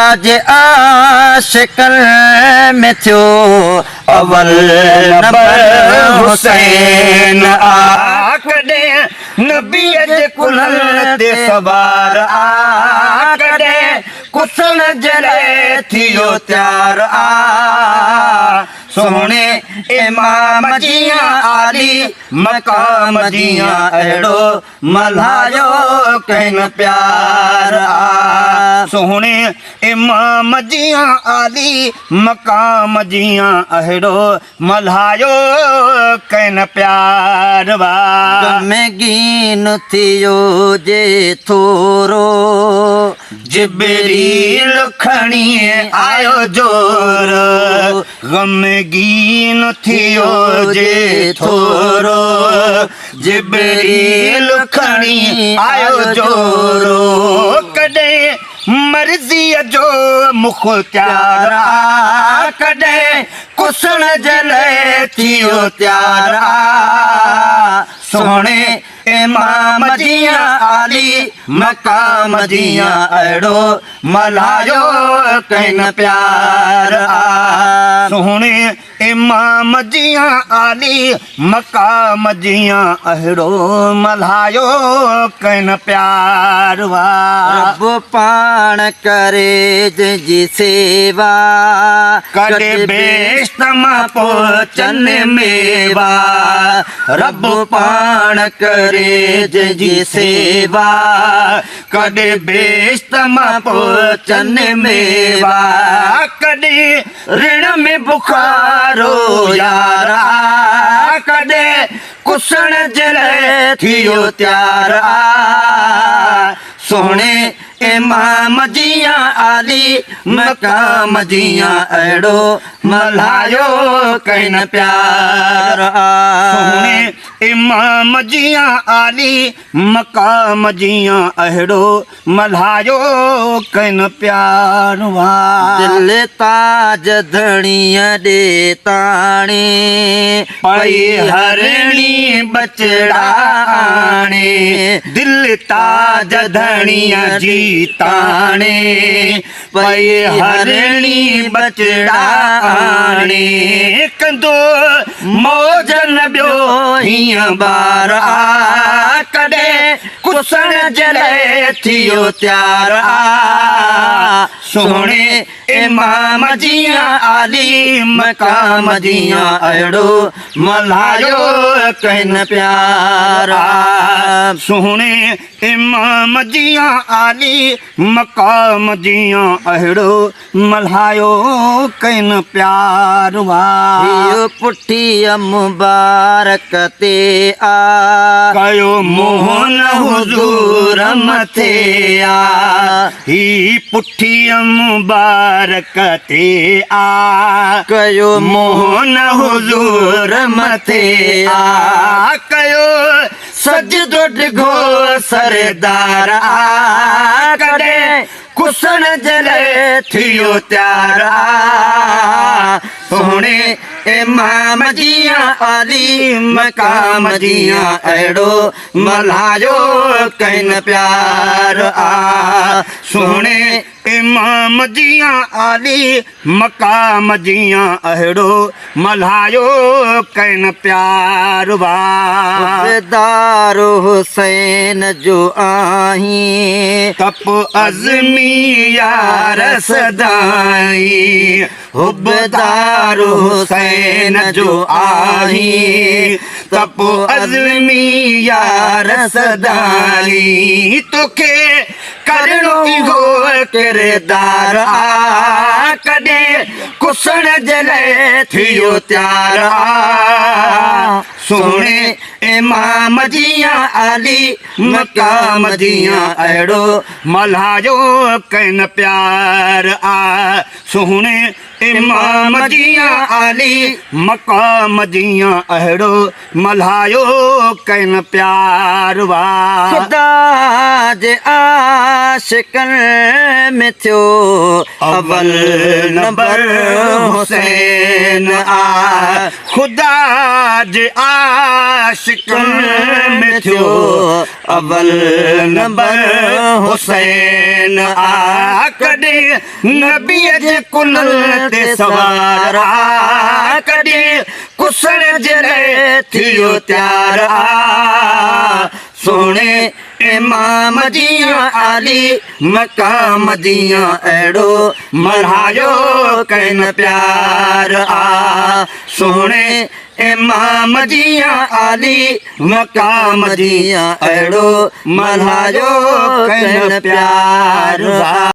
ताज आशिकन में थियो अवल नंबर हुसैन कॾे नबी जे कुलनि ते सवार कॾे कुसल जले थियो त्यार सोहणे इमाम जियां आली मकाम जियां अहिड़ो मल्हायो कहिन प्यार सोहणे इमाम जियां आली मकाम जियां अहिड़ो मल्हायो कहिन प्यार गमगीन थियो जे थोरो जिब्रील खणी आयो जोर गमगीन थियो जे थोरो जिब्रील खणी आयो जोरो कॾे मर्ज़ीअ जो मुख़्तियार कॾे कुसण जले थियो त्यार सोहणे इमाम जियां आली मकाम जियां अहिड़ो मल्हायो कहिन प्यार सोहणे इमाम जियां आली मकाम जियां अहिड़ो मल्हायो कहिन प्यार रब पाण करे जंहिंजी सेवा कॾे बेश्त मां पोचन मेवा रब पाण करे जंहिंजी सेवा कॾे बेश्त मां पोचन मेवा कॾे ऋण में बुखारो यारा कॾे कुसण जले थियो त्यार सोहणे इमाम जियां आली मकाम जियां अहिड़ो मल्हायो कहिन प्यार सोहणे इमाम जियां आली मकाम जियां अहिड़ो मल्हायो कहिन प्यार दिल ताज धणीअ ॾे ताणे पई हरणी बचड़ा आणे दिल ताज धणीअ जी ताणे पई हरणी बचड़ा आणे कंदो मौज न ॿियो हीअं ॿार कॾे कुसण जले थियो त्यार सोहणे इमाम जियां आली मकाम जियां अहिड़ो मल्हायो कहिन प्यार सोहणे इमाम जियां आली मकाम जियां अहिड़ो मल्हायो कहिन प्यार पुठी मुबारक ते आ कयो मोहन हुजूर मथे ही पुठी मुबारक ते आ कयो मोहन हुजूर मथे कयो सजदो डिघो सरदार कॾे कुसण जले थियो त्यार सोहणे इमाम जियां आली मकाम जियां अहिड़ो मल्हायो कहिन प्यार सोहणे इमाम जियां आली मकाम जियां अहिड़ो मल्हायो कहिन प्यार दारो हुसैन जो आहीं तप अज़मी यार सदाई हुबदार हुसैन जो आहीं तप अज़मी यार सदाई तोखे करणो इहो किरदार कॾे कुसण जले थियो त्यार सोहणे इमाम जियां आली मकाम जियां अहिड़ो मल्हायो कहिन प्यार सोहणे इमाम जियां आली मकाम जियां अहिड़ो मल्हायो कहिन प्यार खुदा जे आशिकन में थियो अवल नंबर हुसैन ख़ुदा जे आशिक़नि में थियो अवल नंबर हुसैन आ कॾहिं नबीअ जे कुनल ते सवार आ कॾहिं कुसण जे लाइ थियो तयार आ सोणे इमाम जीअं आली मक़ाम जीअं अहिड़ो मल्हायो कन प्यार आ सोणे इमाम जीअं आली मक़ाम जीअं अहिड़ो मल्हायो कन प्यार आ